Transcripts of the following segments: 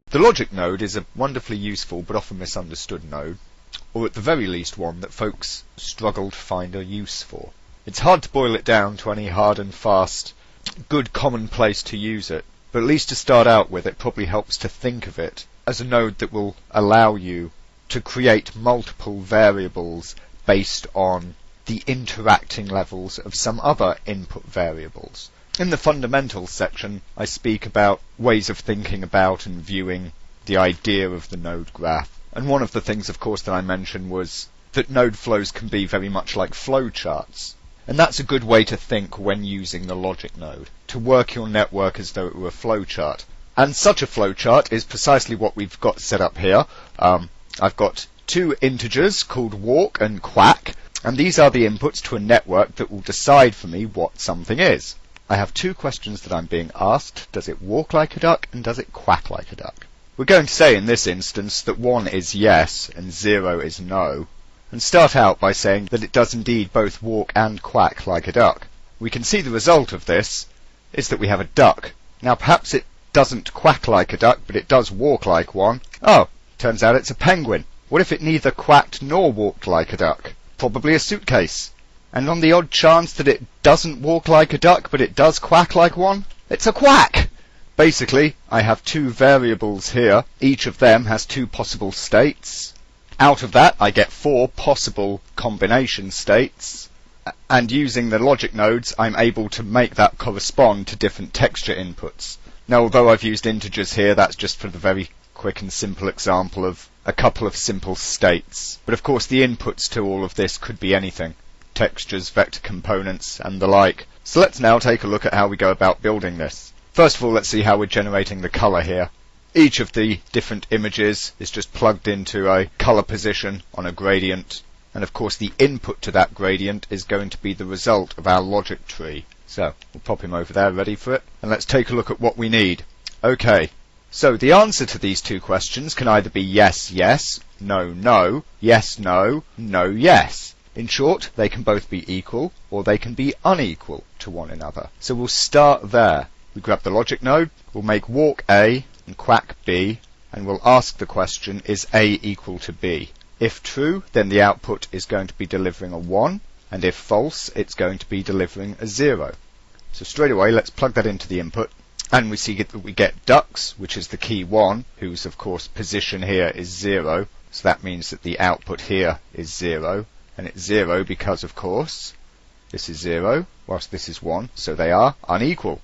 The logic node is a wonderfully useful but often misunderstood node, or at the very least one that folks struggle to find a use for. It's hard to boil it down to any hard and fast, good common place to use it, but at least to start out with it probably helps to think of it as a node that will allow you to create multiple variables based on the interacting levels of some other input variables. In the fundamentals section, I speak about ways of thinking about and viewing the idea of the node graph. And one of the things, of course, that I mentioned was that node flows can be very much like flowcharts. And that's a good way to think when using the logic node, to work your network as though it were a flowchart. And such a flowchart is precisely what we've got set up here. I've got two integers called walk and quack, and these are the inputs to a network that will decide for me what something is. I have two questions that I'm being asked. Does it walk like a duck and does it quack like a duck? We're going to say in this instance that 1 is yes and 0 is no, and start out by saying that it does indeed both walk and quack like a duck. We can see the result of this is that we have a duck. Now perhaps it doesn't quack like a duck, but it does walk like one. Oh, turns out it's a penguin. What if it neither quacked nor walked like a duck? Probably a suitcase. And on the odd chance that it doesn't walk like a duck, but it does quack like one, it's a quack! Basically, I have two variables here. Each of them has two possible states. Out of that, I get 4 possible combination states. And using the logic nodes, I'm able to make that correspond to different texture inputs. Now, although I've used integers here, that's just for the very quick and simple example of a couple of simple states. But of course, the inputs to all of this could be anything. Textures, vector components, and the like. So let's now take a look at how we go about building this. First of all, let's see how we're generating the color here. Each of the different images is just plugged into a color position on a gradient, and of course the input to that gradient is going to be the result of our logic tree. So we'll pop him over there ready for it, and let's take a look at what we need. Okay, so the answer to these two questions can either be yes, yes, no, no, yes, no, no, yes. In short, they can both be equal or they can be unequal to one another. So we'll start there. We grab the logic node, we'll make walk A and quack B, and we'll ask the question, is A equal to B? If true, then the output is going to be delivering a 1, and if false, it's going to be delivering a 0. So straight away, let's plug that into the input, and we see that we get ducks, which is the key 1, whose of course position here is 0, so that means that the output here is 0. And it's 0 because, of course, this is 0, whilst this is 1, so they are unequal.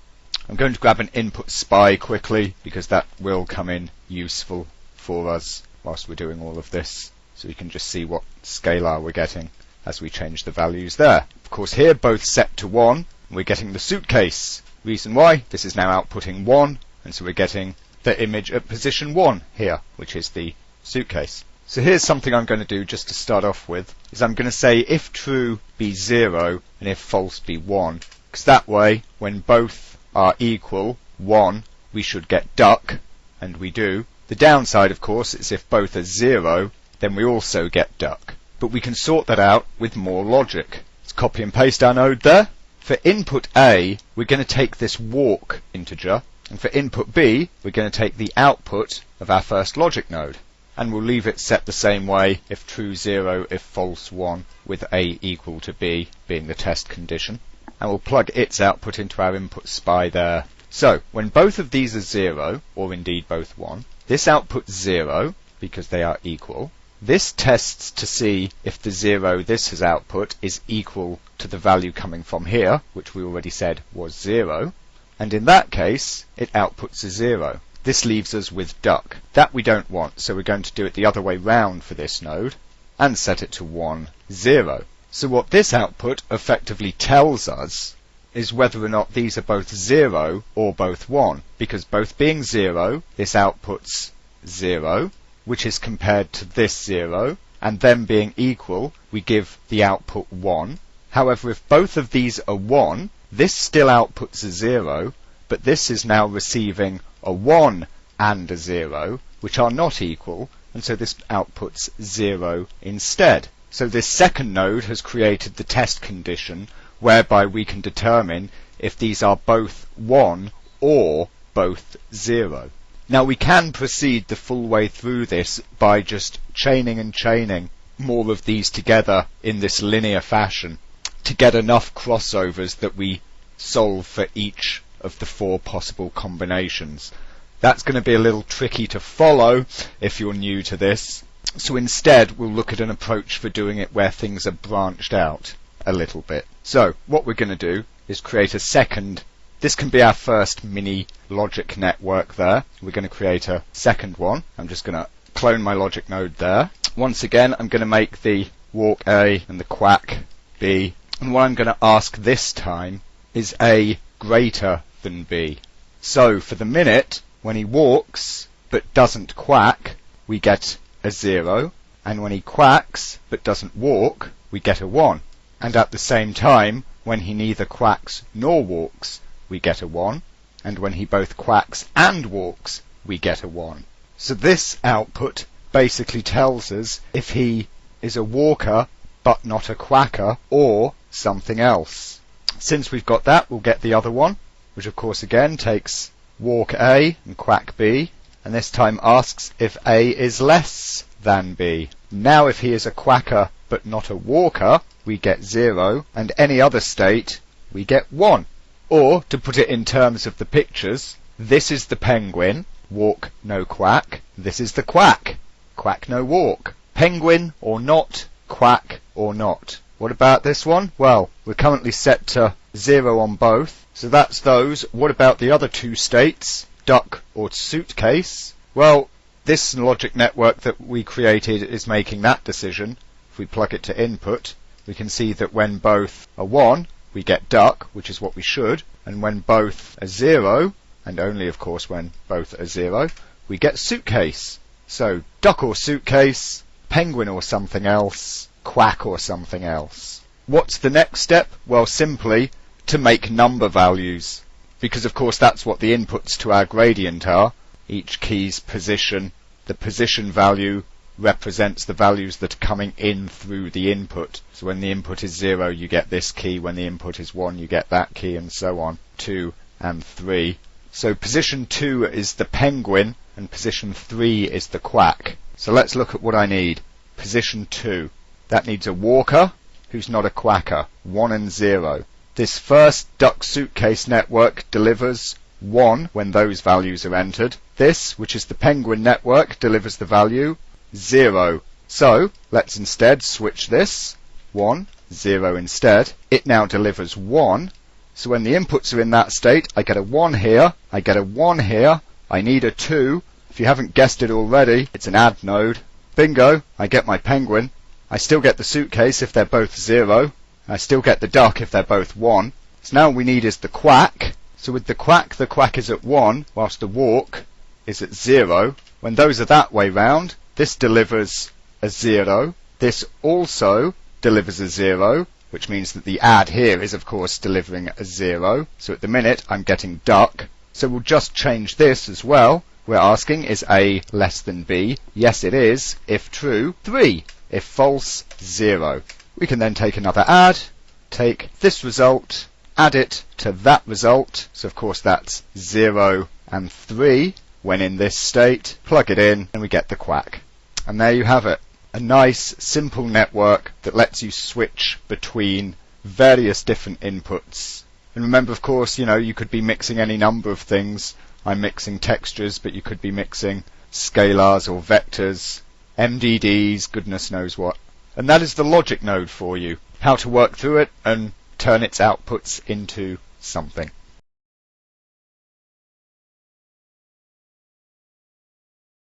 I'm going to grab an input spy quickly, because that will come in useful for us whilst we're doing all of this, so we can just see what scalar we're getting as we change the values there. Of course, here, both set to 1, and we're getting the suitcase. Reason why, this is now outputting 1, and so we're getting the image at position 1 here, which is the suitcase. So here's something I'm going to do just to start off with, is I'm going to say if true be 0 and if false be 1, because that way when both are equal, 1, we should get duck, and we do. The downside, of course, is if both are 0, then we also get duck. But we can sort that out with more logic. Let's copy and paste our node there. For input A, we're going to take this walk integer, and for input B, we're going to take the output of our first logic node. And we'll leave it set the same way, if true 0, if false 1, with A equal to B being the test condition. And we'll plug its output into our input spy there. So, when both of these are 0, or indeed both 1, this outputs 0, because they are equal. This tests to see if the 0 this has output is equal to the value coming from here, which we already said was 0. And in that case, it outputs a 0. This leaves us with duck. That we don't want, so we're going to do it the other way round for this node, and set it to 1, 0. So what this output effectively tells us is whether or not these are both 0 or both 1, because both being 0, this outputs 0, which is compared to this 0, and them being equal, we give the output 1. However, if both of these are 1, this still outputs a 0, but this is now receiving a 1 and a 0, which are not equal, and so this outputs 0 instead. So this second node has created the test condition whereby we can determine if these are both 1 or both 0. Now we can proceed the full way through this by just chaining and chaining more of these together in this linear fashion to get enough crossovers that we solve for each of the 4 possible combinations. That's going to be a little tricky to follow if you're new to this, so instead we'll look at an approach for doing it where things are branched out a little bit. So what we're going to do is create a second. This can be our first mini logic network there. We're going to create a second one. I'm just going to clone my logic node there. Once again, I'm going to make the walk A and the quack B. And what I'm going to ask this time is A greater than B. So for the minute, when he walks but doesn't quack, we get a 0. And when he quacks but doesn't walk, we get a 1. And at the same time, when he neither quacks nor walks, we get a 1, and when he both quacks and walks, we get a 1. So this output basically tells us if he is a walker but not a quacker, or something else. Since we've got that, we'll get the other one, which of course again takes walk A and quack B, and this time asks if A is less than B. Now if he is a quacker but not a walker, we get 0, and any other state, we get 1. Or, to put it in terms of the pictures, this is the penguin, walk no quack. This is the quack, quack no walk. Penguin or not, quack or not. What about this one? Well, we're currently set to 0 on both, so that's those. What about the other 2 states, duck or suitcase? Well, this logic network that we created is making that decision. If we plug it to input, we can see that when both are 1, we get duck, which is what we should, and when both are 0, and only of course when both are 0, we get suitcase. So duck or suitcase, penguin or something else, quack or something else. What's the next step? Well, simply to make number values, because of course that's what the inputs to our gradient are. Each key's position, the position value represents the values that are coming in through the input. So when the input is 0, you get this key. When the input is 1, you get that key, and so on. 2 and 3. So position 2 is the penguin, and position 3 is the quack. So let's look at what I need. Position 2. That needs a walker, who's not a quacker. 1 and 0. This first duck suitcase network delivers 1 when those values are entered. This, which is the penguin network, delivers the value 0. So let's instead switch this. 1, 0 instead. It now delivers 1. So when the inputs are in that state, I get a 1 here, I get a 1 here, I need a 2. If you haven't guessed it already, it's an add node. Bingo, I get my penguin. I still get the suitcase if they're both 0. I still get the duck if they're both 1. So now all we need is the quack. So with the quack is at 1, whilst the walk is at 0. When those are that way round, this delivers a 0. This also delivers a 0, which means that the add here is of course delivering a 0. So at the minute I'm getting duck. So we'll just change this as well. We're asking, is A less than B? Yes it is. If true, 3. If false, 0. We can then take another add, take this result, add it to that result. So of course that's 0 and 3. When in this state, plug it in and we get the quack. And there you have it. A nice, simple network that lets you switch between various different inputs. And remember, of course, you could be mixing any number of things. I'm mixing textures, but you could be mixing scalars or vectors, MDDs, goodness knows what. And that is the logic node for you. How to work through it and turn its outputs into something.